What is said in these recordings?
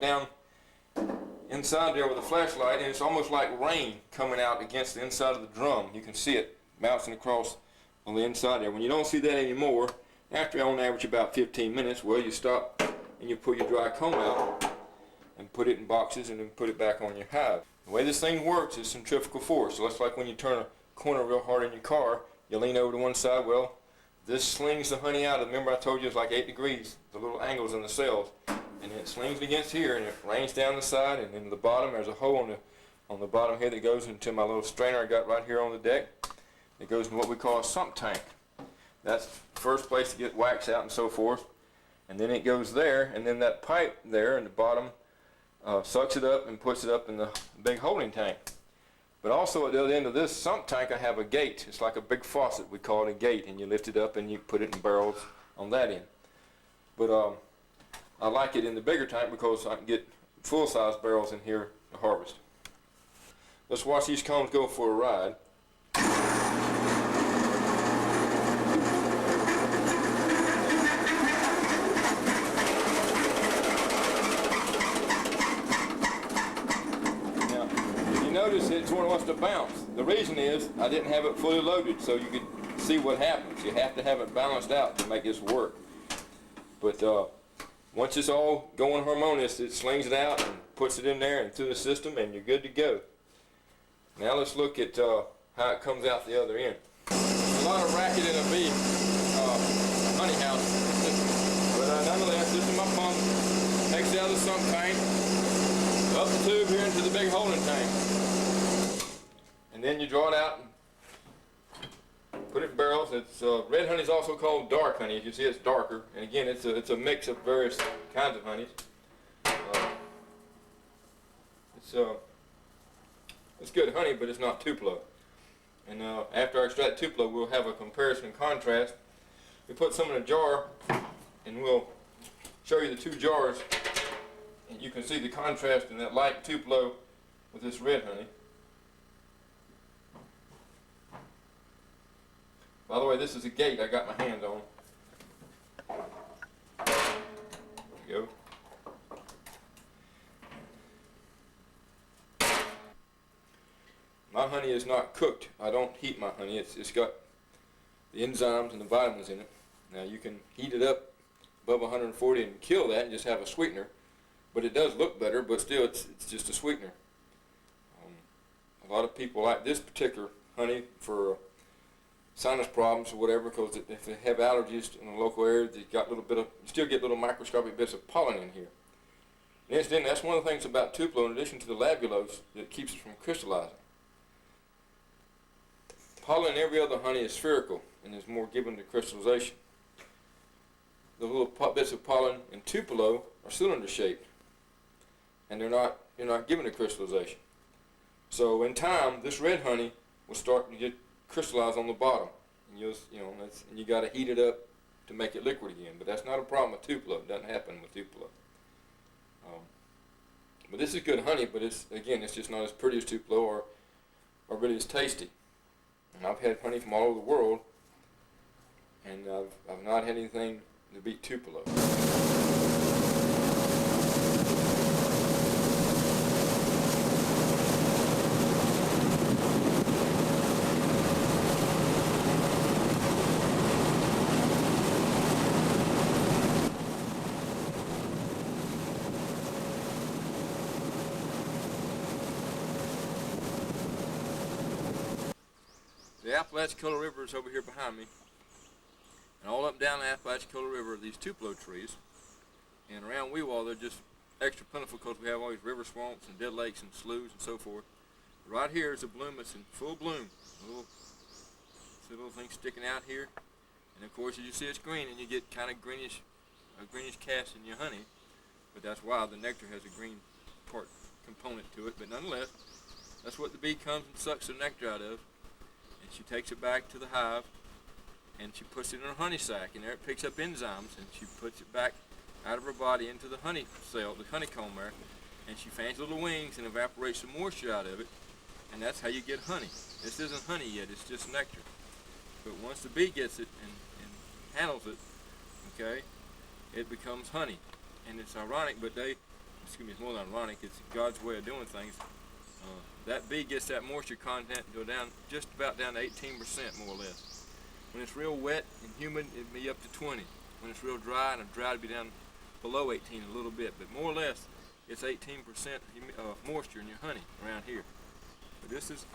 down inside there with a flashlight, and it's almost like rain coming out against the inside of the drum. You can see it bouncing across on the inside there. When you don't see that anymore, after on average about 15 minutes, well, you stop and you pull your dry comb out and put it in boxes and then put it back on your hive. The way this thing works is centrifugal force. So it's like when you turn a corner real hard in your car, you lean over to one side. Well, this slings the honey out. Remember I told you it's like 8 degrees, the little angles in the cells. And it slings against here and it rains down the side, and then the bottom there's a hole on the bottom here that goes into my little strainer I got right here on the deck. It goes into what we call a sump tank. That's the first place to get wax out and so forth. And then it goes there, and then that pipe there in the bottom sucks it up and puts it up in the big holding tank. But also at the other end of this sump tank I have a gate. It's like a big faucet. We call it a gate, and you lift it up and you put it in barrels on that end. But I like it in the bigger tank because I can get full-size barrels in here to harvest. Let's watch these combs go for a ride. Now, if you notice it sort of wants to bounce. The reason is I didn't have it fully loaded, so you could see what happens. You have to have it balanced out to make this work. But once it's all going harmonious, it slings it out and puts it in there and through the system, and you're good to go. Now let's look at how it comes out the other end. There's a lot of racket in a bee honey house, but nonetheless, this is my pump. Takes it out of the sump tank, up the tube here into the big holding tank, and then you draw it out and put it in barrels. It's red honey is also called dark honey. As you see, it's darker, and again, it's a mix of various kinds of honeys. It's good honey, but it's not Tupelo. And after I extract Tupelo, we'll have a comparison and contrast. We put some in a jar, and we'll show you the two jars, and you can see the contrast in that light Tupelo with this red honey. By the way, this is a gate I got my hand on. There you go. My honey is not cooked. I don't heat my honey. It's got the enzymes and the vitamins in it. Now you can heat it up above 140 and kill that and just have a sweetener. But it does look better, but still it's just a sweetener. A lot of people like this particular honey for sinus problems or whatever, because if they have allergies in the local area, they got a little bit of, you still get little microscopic bits of pollen in here. And incidentally, that's one of the things about Tupelo, in addition to the labulose, that keeps it from crystallizing. Pollen in every other honey is spherical and is more given to crystallization. The little bits of pollen in Tupelo are cylinder shaped, and you're not given to crystallization. So in time, this red honey will start to get crystallize on the bottom, and you got to heat it up to make it liquid again. But that's not a problem with Tupelo. It doesn't happen with Tupelo. But this is good honey, but it's just not as pretty as Tupelo or really as tasty. And I've had honey from all over the world, and I've not had anything to beat Tupelo. The Apalachicola River is over here behind me, and all up and down the Apalachicola River are these Tupelo trees, and around Weewall they're just extra plentiful because we have all these river swamps and dead lakes and sloughs and so forth. Right here is a bloom that's in full bloom. See a little thing sticking out here, and of course as you see it's green, and you get kind of a greenish cast in your honey, but that's why the nectar has a green part component to it. But nonetheless, that's what the bee comes and sucks the nectar out of. And she takes it back to the hive, and she puts it in her honey sac, and there it picks up enzymes, and she puts it back out of her body into the honey cell, the honeycomb there, and she fans little wings and evaporates some moisture out of it, and that's how you get honey. This isn't honey yet, it's just nectar. But once the bee gets it and handles it, okay, it becomes honey. And it's ironic, but excuse me, it's more than ironic, it's God's way of doing things. That bee gets that moisture content to go down, just about down to 18% more or less. When it's real wet and humid, it'd be up to 20. When it's real dry and dry, it'd be down below 18 a little bit, but more or less, it's 18% moisture in your honey around here. But this is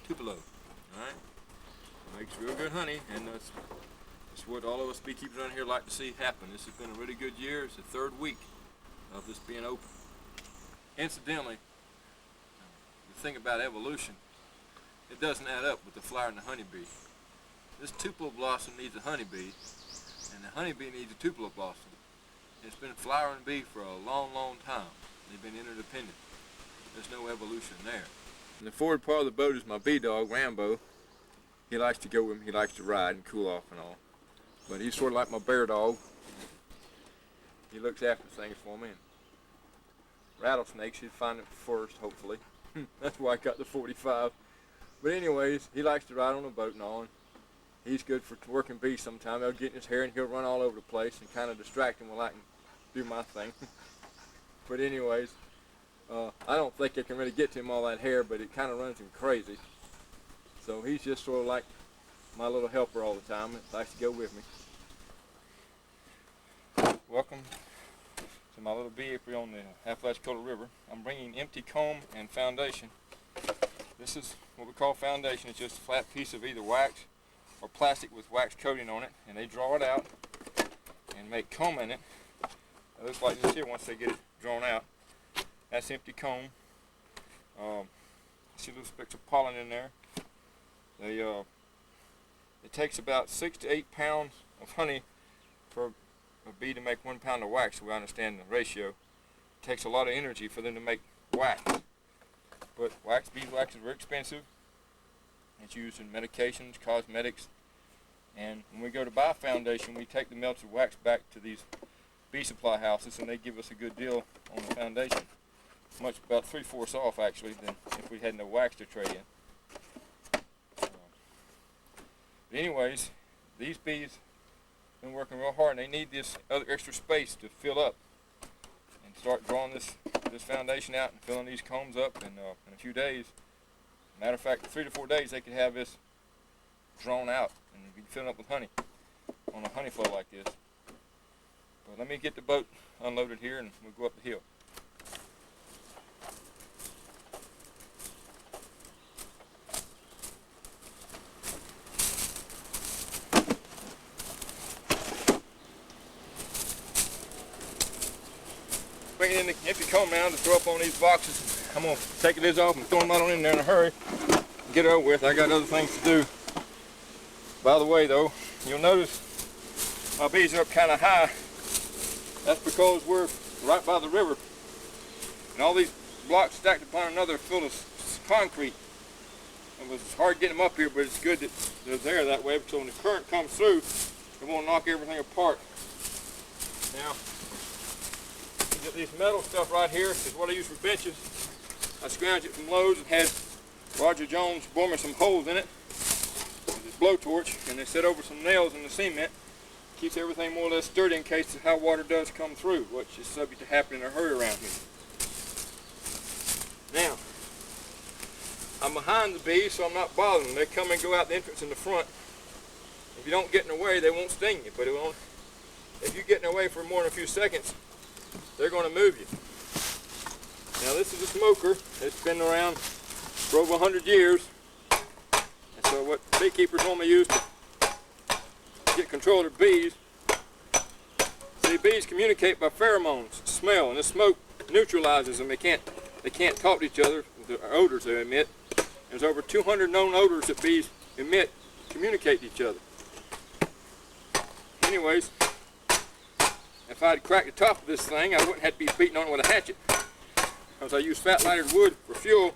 Tupelo, all right? It makes real good honey, and that's what all of us beekeepers around here like to see happen. This has been a really good year. It's the third week of this being open. Incidentally, the thing about evolution, it doesn't add up with the flower and the honeybee. This Tupelo blossom needs a honeybee, and the honeybee needs a Tupelo blossom. It's been flowering bee for a long, long time. They've been interdependent. There's no evolution there. And the forward part of the boat is my bee dog, Rambo. He likes to go with me. He likes to ride and cool off and all. But he's sort of like my bear dog. He looks after things for me. And rattlesnakes, he'd find it first, hopefully. That's why I got the 45. But anyways, he likes to ride on the boat and all. And he's good for working bees sometimes. They'll get in his hair and he'll run all over the place and kind of distract him while I can do my thing. But anyways, I don't think I can really get to him all that hair, but it kind of runs him crazy. So he's just sort of like my little helper all the time. He likes to go with me. Welcome to my little bee apiary on the Apalachicola River. I'm bringing empty comb and foundation. This is what we call foundation. It's just a flat piece of either wax or plastic with wax coating on it, and they draw it out and make comb in it. It looks like this here once they get it drawn out. That's empty comb. See little specks of pollen in there. It takes about 6 to 8 pounds of honey for a bee to make 1 pound of wax, so we understand the ratio. It takes a lot of energy for them to make wax. But beeswax is very expensive. It's used in medications, cosmetics, and when we go to buy foundation, we take the melted wax back to these bee supply houses, and they give us a good deal on the foundation. Much, about 3/4 off actually, than if we had no wax to trade in. But anyways, these bees have been working real hard, and they need this other extra space to fill up and start drawing this foundation out and filling these combs up. And in a few days, matter of fact, 3 to 4 days, they could have this drawn out and be filled up with honey on a honey flow like this. But let me get the boat unloaded here, and we'll go up the hill. Bringing in the empty comb now to throw up on these boxes. I'm going to take this off and throw them out on in there in a hurry. Get it over with. I got other things to do. By the way though, you'll notice my bees are up kind of high. That's because we're right by the river. And all these blocks stacked upon another full of concrete. It was hard getting them up here, but it's good that they're there that way, so when the current comes through, it won't knock everything apart. Now, this metal stuff right here is what I use for benches. I scrounged it from Lowe's and had Roger Jones bore me some holes in it with his blowtorch, and they set over some nails in the cement. Keeps everything more or less sturdy in case how water does come through, which is subject to happening in a hurry around here. Now, I'm behind the bees, so I'm not bothering them. They come and go out the entrance in the front. If you don't get in their way, they won't sting you, but if you get in their way for more than a few seconds, they're going to move you. Now this is a smoker. It's been around for over 100 years. And so what beekeepers normally use to get control of their bees, see, bees communicate by pheromones, smell, and this smoke neutralizes them. They can't talk to each other with the odors they emit. There's over 200 known odors that bees emit, communicate to each other. Anyways, if I'd cracked the top of this thing, I wouldn't have to be beating on it with a hatchet, because I use fat lighted wood for fuel,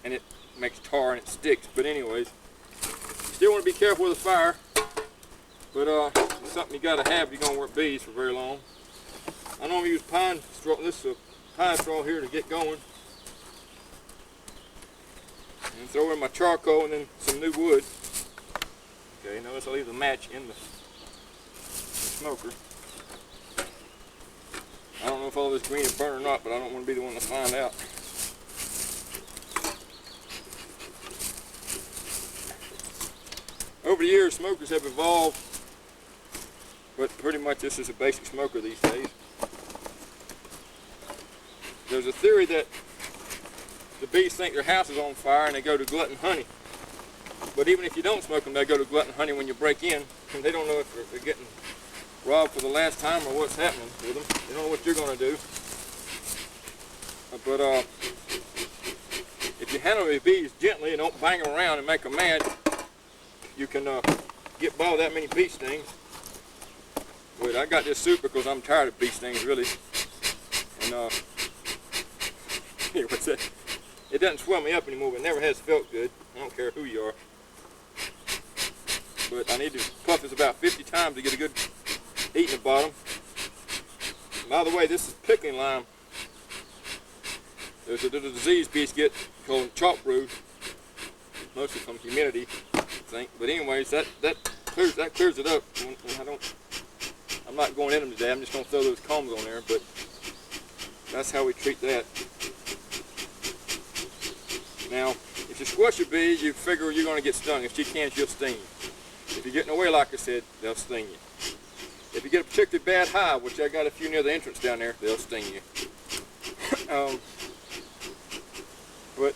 and it makes tar and it sticks. But anyways, you still want to be careful with the fire, but it's something you got to have if you're going to work bees for very long. I normally use pine straw. This is a pine straw here to get going, and throw in my charcoal and then some new wood. Okay, notice I leave the match in the smoker. if all this green will burn or not, but I don't want to be the one to find out. Over the years, smokers have evolved, but pretty much this is a basic smoker these days. There's a theory that the bees think their house is on fire and they go to glutton honey. But even if you don't smoke them, they go to glutton honey when you break in, and they don't know if they're getting robbed for the last time or what's happening with them. They don't know what you're going to do. But if you handle the bees gently and don't bang them around and make them mad, you can get by with that many bee stings. But I got this suit because I'm tired of bee stings, really. And what's that? It doesn't swell me up anymore, but it never has felt good. I don't care who you are. But I need to puff this about 50 times to get a good heat in the bottom. And by the way, this is pickling lime. There's a little disease bees get called chalk brood, mostly from humidity, I think. But anyways, that clears it up. I'm not going in them today. I'm just going to throw those combs on there. But that's how we treat that. Now, if you squash a bee, you figure you're going to get stung. If she can, she'll sting you. If you're getting away, like I said, they'll sting you. If you get a particularly bad hive, which I got a few near the entrance down there, they'll sting you. But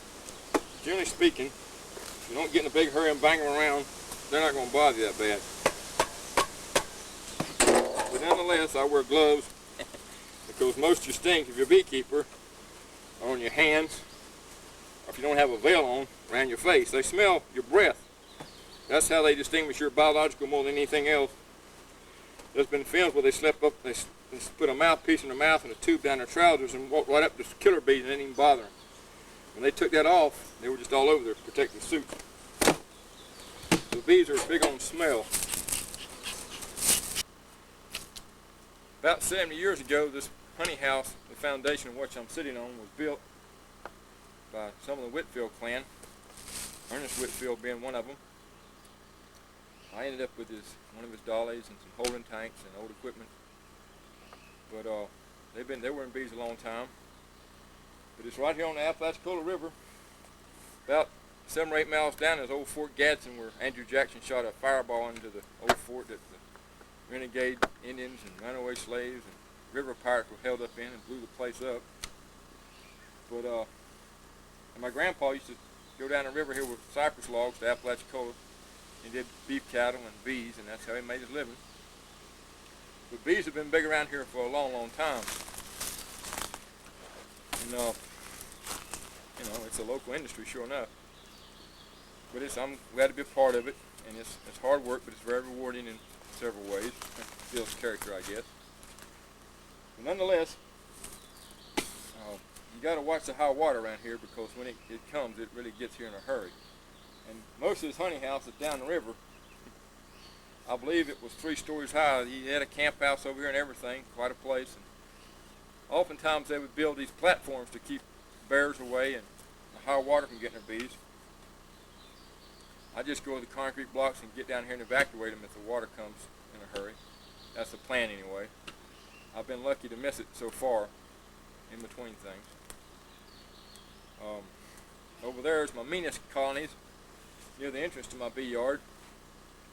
generally speaking, if you don't get in a big hurry and bang them around, they're not going to bother you that bad. But nonetheless, I wear gloves because most of your stings, if you're a beekeeper, are on your hands, or if you don't have a veil on, around your face. They smell your breath. That's how they distinguish your biological more than anything else. There's been films where they they put a mouthpiece in their mouth and a tube down their trousers and walked right up to killer bees and didn't even bother them. When they took that off, they were just all over their protective suit. The bees are big on smell. About 70 years ago, this honey house, the foundation of which I'm sitting on, was built by some of the Whitfield clan, Ernest Whitfield being one of them. I ended up with one of his dollies and some holding tanks and old equipment. But they were in bees a long time. But it's right here on the Apalachicola River. About 7 or 8 miles down is old Fort Gadsden, where Andrew Jackson shot a fireball into the old fort that the renegade Indians and runaway slaves and river pirates were held up in and blew the place up. But my grandpa used to go down the river here with cypress logs to Apalachicola. He did beef cattle and bees, and that's how he made his living. But bees have been big around here for a long, long time. And it's a local industry, sure enough. But I'm glad to be a part of it, and it's hard work, but it's very rewarding in several ways. It builds character, I guess. But nonetheless, you got to watch the high water around here, because when it comes, it really gets here in a hurry. And most of this honey house is down the river. I believe it was 3 stories high. He had a camp house over here and everything, quite a place. And oftentimes they would build these platforms to keep bears away and the high water from getting their bees. I just go to the concrete blocks and get down here and evacuate them if the water comes in a hurry. That's the plan anyway. I've been lucky to miss it so far in between things. Over there is my meanest colonies near the entrance to my bee yard,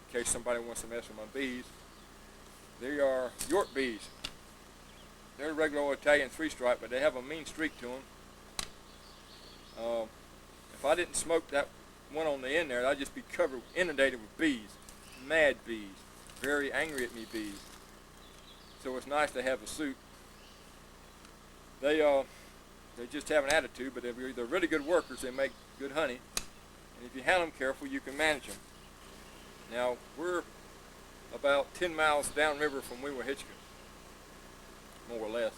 in case somebody wants to mess with my bees. They are York bees. They're regular old Italian 3-stripe, but they have a mean streak to them. If I didn't smoke that one on the end there, I'd just be inundated with bees, mad bees, very angry at me bees. So it's nice to have a suit. They just have an attitude, but they're really good workers. They make good honey. And if you handle them careful, you can manage them. Now, we're about 10 miles downriver from Weewahitchka, more or less.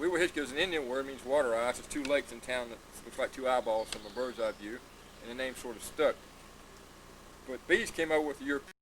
Weewahitchka is an Indian word, means water ice. There's 2 lakes in town that looks like 2 eyeballs from a bird's eye view, and the name sort of stuck. But bees came over with the Europeans.